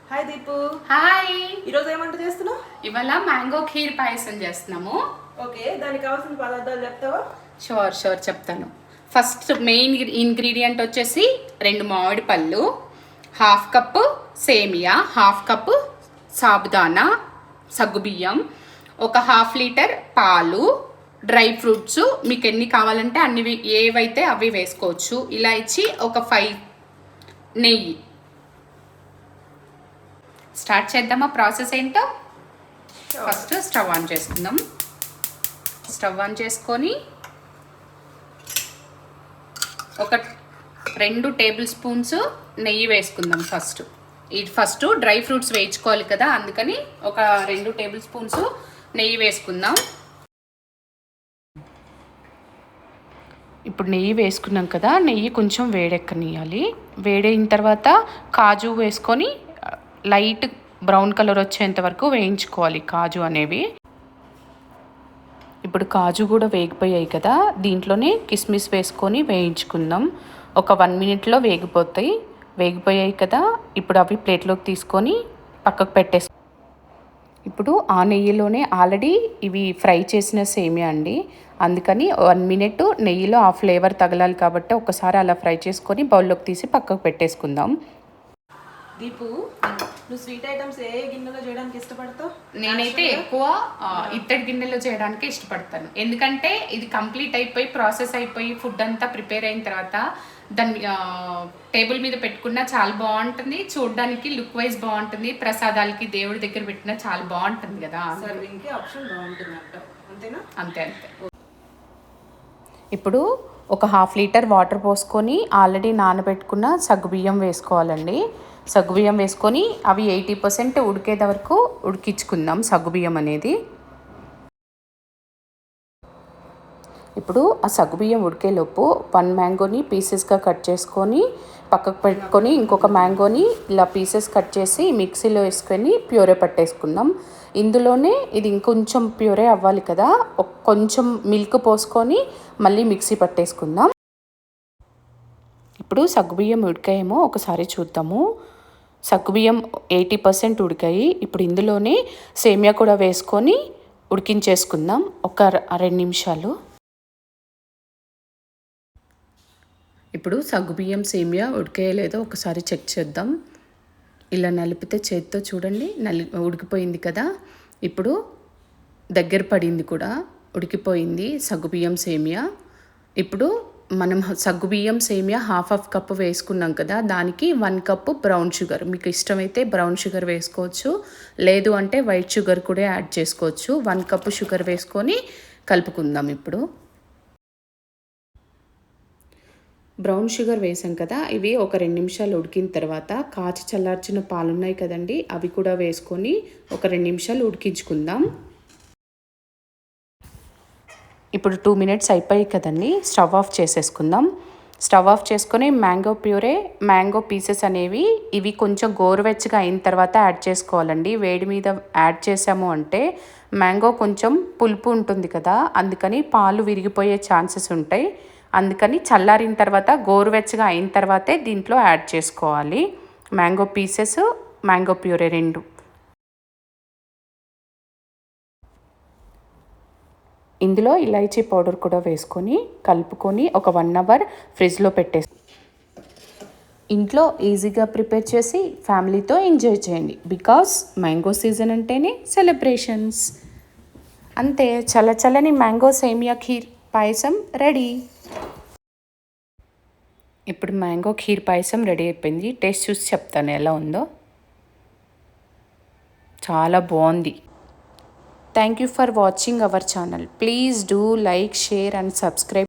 Hi Deepu. Hi. ఈరోజు ఏమంట చేస్తున్నావు? ఇవాళ మ్యాంగో ఖీర్ పాయసం చేస్తున్నాము. ఓకే, దానికి కావాల్సిన పదార్థాలు చెప్తావా? షూర్ చెప్తాను. ఫస్ట్ మెయిన్ ఇంగ్రీడియంట్ వచ్చేసి 2 మామిడి పళ్ళు, 1/2 కప్పు సేమియా, 1/2 కప్పు సాబుదానా సగ్గుబియ్యం, ఒక 1/2 లీటర్ పాలు, డ్రై ఫ్రూట్స్ మీకు ఎన్ని కావాలంటే అన్ని ఏవైతే అవి వేసుకోవచ్చు. ఇలా ఇచ్చి ఒక 5 నెయ్యి. స్టార్ట్ చేద్దామా ప్రాసెస్ ఏంటో? ఫస్ట్ స్టవ్ ఆన్ చేసుకుందాం. స్టవ్ ఆన్ చేసుకొని ఒక 2 టేబుల్ స్పూన్స్ నెయ్యి వేసుకుందాం. ఫస్ట్ డ్రై ఫ్రూట్స్ వేయించుకోవాలి కదా, అందుకని ఒక 2 టేబుల్ స్పూన్స్ నెయ్యి వేసుకుందాం. ఇప్పుడు నెయ్యి వేసుకున్నాం కదా, నెయ్యి కొంచెం వేడెక్కనియాలి. వేడైన తర్వాత కాజు వేసుకొని లైట్ బ్రౌన్ కలర్ వచ్చేంత వరకు వేయించుకోవాలి కాజు అనేవి. ఇప్పుడు కాజు కూడా వేగిపోయాయి కదా, దీంట్లోనే కిస్మిస్ వేసుకొని వేయించుకుందాం. ఒక 1 మినిట్లో వేగిపోయాయి కదా. ఇప్పుడు అవి ప్లేట్లోకి తీసుకొని పక్కకు పెట్టేసి, ఇప్పుడు ఆ నెయ్యిలోనే ఆల్రెడీ ఇవి ఫ్రై చేసిన సేమియా అండి, అందుకని 1 మినిట్ నెయ్యిలో ఆ ఫ్లేవర్ తగలాలి కాబట్టి ఒకసారి అలా ఫ్రై చేసుకొని బౌల్లోకి తీసి పక్కకు పెట్టేసుకుందాం. దీపు, నువ్వు స్వీట్ ఐటమ్స్ ఏ గిన్నెలో చేయడానికి ఇష్టపడతావు? నేనైతే ఎక్కువ ఇత్తడి గిన్నెలో చేయడానికి ఇష్టపడతాను. ఎందుకంటే ఇది కంప్లీట్ అయిపోయి ప్రాసెస్ అయిపోయి ఫుడ్ అంతా ప్రిపేర్ అయిన తర్వాత దాన్ని టేబుల్ మీద పెట్టుకున్నా చాలా బాగుంటుంది, చూడడానికి లుక్ వైజ్ బాగుంటుంది, ప్రసాదాలకి దేవుడి దగ్గర పెట్టినా చాలా బాగుంటుంది కదా. సర్వింగ్కి ఆప్షన్ బాగుంటుంది అంతేనా? అంతే. ఇప్పుడు ఒక 1/2 లీటర్ వాటర్ పోసుకొని ఆల్రెడీ నానబెట్టుకున్న సగ్గుబియ్యం వేసుకోవాలండి. సగ్గుబియ్యం వేసుకొని అవి 80% ఉడికేద వరకు ఉడికించుకుందాం సగ్గుబియ్యం అనేది. ఇప్పుడు ఆ సగ్గుబియ్యం ఉడికేలోపు 1 మ్యాంగోని పీసెస్గా కట్ చేసుకొని పక్కకు పెట్టుకొని ఇంకొక మ్యాంగోని ఇలా పీసెస్ కట్ చేసి మిక్సీలో వేసుకొని ప్యూరే పట్టేసుకుందాం. ఇందులోనే ఇది ఇంకొంచెం ప్యూరే అవ్వాలి కదా, కొంచెం మిల్క్ పోసుకొని మళ్ళీ మిక్సీ పట్టేసుకుందాం. ఇప్పుడు సగ్గుబియ్యం ఉడికాయేమో ఒకసారి చూద్దాము. సగ్గుబియ్యం 80% ఉడికాయి. ఇప్పుడు ఇందులోనే సేమియా కూడా వేసుకొని ఉడికించేసుకుందాం ఒక 2 నిమిషాలు. ఇప్పుడు సగ్గుబియ్యం సేమియా ఉడికేయలేదో ఒకసారి చెక్ చేద్దాం. ఇలా నలిపితే చేతితో చూడండి, ఉడికిపోయింది కదా. ఇప్పుడు దగ్గర పడింది కూడా, ఉడికిపోయింది సగ్గుబియ్యం సేమియా. ఇప్పుడు మనం సగ్గుబియ్యం సేమియా 1/2 కప్పు వేసుకున్నాం కదా, దానికి 1 కప్పు బ్రౌన్ షుగర్, మీకు ఇష్టమైతే బ్రౌన్ షుగర్ వేసుకోవచ్చు, లేదు అంటే వైట్ షుగర్ కూడా యాడ్ చేసుకోవచ్చు. 1 కప్పు షుగర్ వేసుకొని కలుపుకుందాం. ఇప్పుడు బ్రౌన్ షుగర్ వేసాం కదా, ఇవి ఒక 2 నిమిషాలు ఉడికిన తర్వాత కాచి చల్లార్చిన పాలు ఉన్నాయి కదండి, అవి కూడా వేసుకొని ఒక 2 నిమిషాలు ఉడికించుకుందాం. ఇప్పుడు 2 మినిట్స్ అయిపోయాయి కదండి, స్టవ్ ఆఫ్ చేసేసుకుందాం. స్టవ్ ఆఫ్ చేసుకొని మ్యాంగో పీసెస్ అనేవి ఇవి కొంచెం గోరువెచ్చగా అయిన తర్వాత యాడ్ చేసుకోవాలండి. వేడి మీద యాడ్ చేసాము అంటే మ్యాంగో కొంచెం పులుపు ఉంటుంది కదా, అందుకని పాలు విరిగిపోయే ఛాన్సెస్ ఉంటాయి. అందుకని చల్లారిన తర్వాత గోరువెచ్చగా అయిన తర్వాతే దీంట్లో యాడ్ చేసుకోవాలి. Mango pieces, mango puree 2. ఇందులో ఇలాచీ పౌడర్ కూడా వేసుకొని కలుపుకొని ఒక 1 అవర్ ఫ్రిడ్జ్లో పెట్టేసి ఇంట్లో ఈజీగా ప్రిపేర్ చేసి ఫ్యామిలీతో ఎంజాయ్ చేయండి. బికాస్ మ్యాంగో సీజన్ అంటేనే సెలబ్రేషన్స్. అంతే, చల్లని మ్యాంగో సేమియా ఖీర్ పాయసం రెడీ. ఇప్పుడు మ్యాంగో ఖీర్ పాయసం రెడీ అయిపోయింది. టేస్ట్ చూసి చెప్తాను ఎలా ఉందో. చాలా బాగుంది. Thank you for watching our channel. Please do like, share and subscribe.